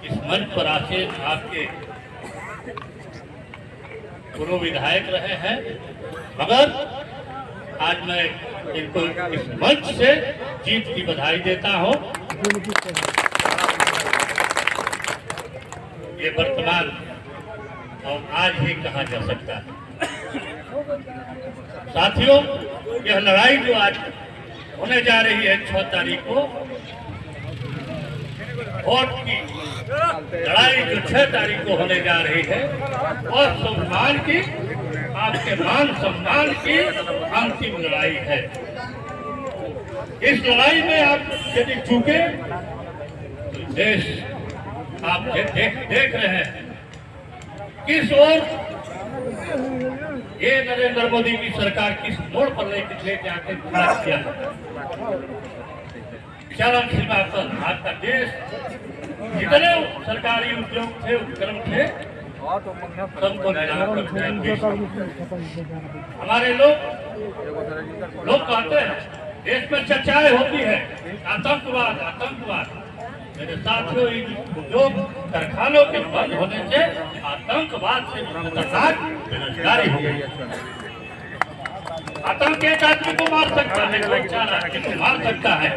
इस मंच पर आके आपके पूर्व विधायक रहे हैं, मगर आज मैं इनको इस मंच से जीत की बधाई देता हूं। ये वर्तमान और आज ही कहा जा सकता है। साथियों, यह लड़ाई जो आज होने जा रही है 6 तारीख को, वोट की लड़ाई जो 6 तारीख को होने जा रही है, और सम्मान की, आपके मान सम्मान की अंतिम लड़ाई है। इस लड़ाई में आप यदि चूके तो देश आप देख रहे हैं किस ओर ये नरेंद्र मोदी की सरकार किस मोड़ पर ले जाकर खड़ा किया है। चरम सीमा पर आपका देश जितने सरकारी उद्योग थे, उपक्रम थे, सबको हमारे लोग कहते हैं देश में चर्चाएं होती है आतंकवाद आतंकवाद। मेरे साथियों, उद्योग कारखानों के बंद होने से आतंकवाद से खतरनाक बेरोजगारी हो गई। आतंक एक आदमी को मार सकता है, 4 आदमी को मार सकता है,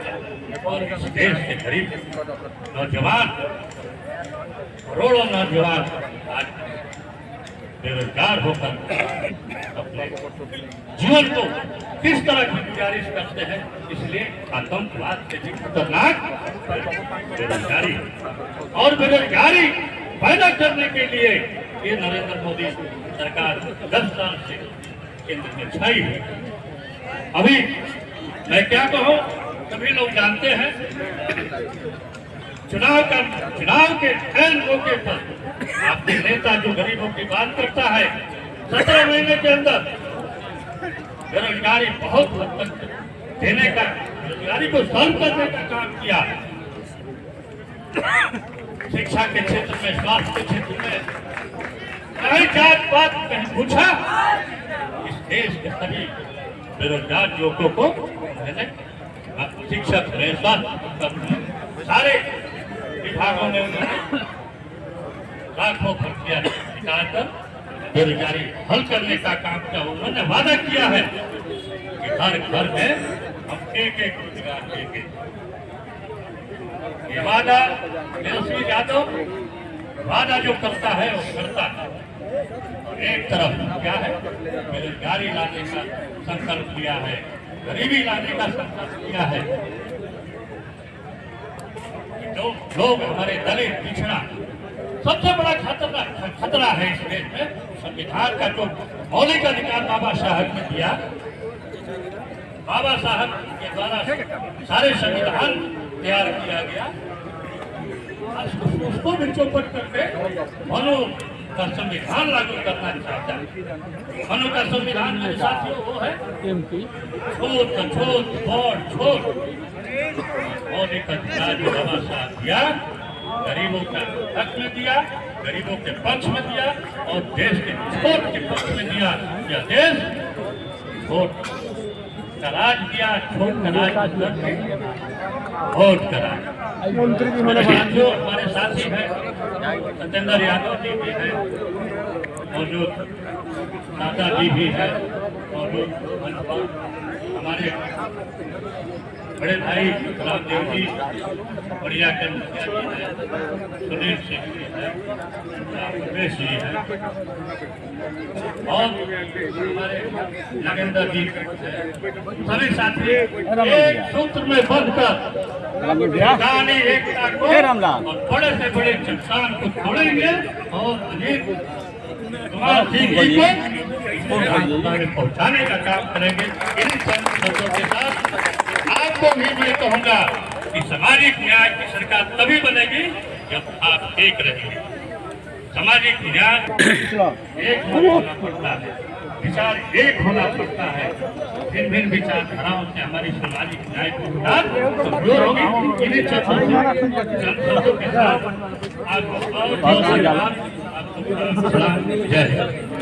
और इस देश के गरीब नौजवान, करोड़ों नौजवान आज बेरोजगार होकर अपने जीवन को किस तरह की गुजारिश करते हैं। इसलिए आतंकवाद से भी खतरनाक बेरोजगारी, और बेरोजगारी पैदा करने के लिए ये नरेंद्र मोदी सरकार 10 साल से केंद्र में छाई है। अभी मैं क्या कहूँ, सभी लोग जानते हैं चुनाव के ऐन मौके पर आपके नेता जो गरीबों की बात करता है, 17 महीने के अंदर बेरोजगारी बहुत हद तक देने का, बेरोजगारी को सॉल्व करने का काम किया। शिक्षा के क्षेत्र में, स्वास्थ्य के क्षेत्र में, कहीं जात पात कहीं पूछा, इस देश के सभी बेरोजगार युवकों को मैंने शिक्षक में, स्वास्थ्य सारे विभागों में उन्होंने लाखों भर्तियां निकालकर बेरोजगारी हल करने का काम किया। उन्होंने वादा किया है कि हर घर में हम एक रोजगार देंगे। ये वादा तेजस्वी यादव वादा जो करता है वो करता है। और एक तरफ क्या है, बेरोजगारी लाने का संकल्प लिया है, गरीबी लाने का संकल्प लिया है। जो लोग हमारे दलित पिछड़ा, सबसे बड़ा खतरा है इस देश में संविधान का जो मौलिक अधिकार बाबा साहब ने दिया, बाबा साहब के द्वारा सारे संविधान तैयार किया गया, उसको भी चौपट करके मनु का संविधान लागू करना चाहता है। मनु का संविधान मेरे साथियों वो है छूत छूत छोड़ छोड़, मौलिक अधिकार जो बाबा साहब दिया, गरीबों का हक में दिया, गरीबों के पक्ष में दिया, और देश के छोट के पक्ष में दिया। यह देश छोट का राज दिया, छोट का राज वोट का राज। जो हमारे साथी हैं, सत्येंद्र यादव जी भी हैं, मौजूद दादा जी भी है, मौजूद हमारे बड़े भाई रामदेव जी, बढ़िया के मुखिया जी है, सुनील सिंह जी है, उमेश जी है, और हमारे नागेंद्र जी, सभी साथी एक सूत्र में बंधकर गानी एकता को और बड़े से बड़े चट्टान को तोड़ेंगे, और अजीत कुमार सिंह जी को पहुंचाने का काम करेंगे। इन्हीं शब्दों के साथ आपको भी मैं कहूंगा कि सामाजिक न्याय की सरकार तभी बनेगी जब आप एक रहेंगे। सामाजिक न्याय एक होना पड़ता है, विचार एक होना पड़ता है। भिन्न भिन्न विचारधाराओं से हमारी सामाजिक न्याय की सरकार दूर होगी। इन्हीं शब्दों के साथ आपको जय हिंद।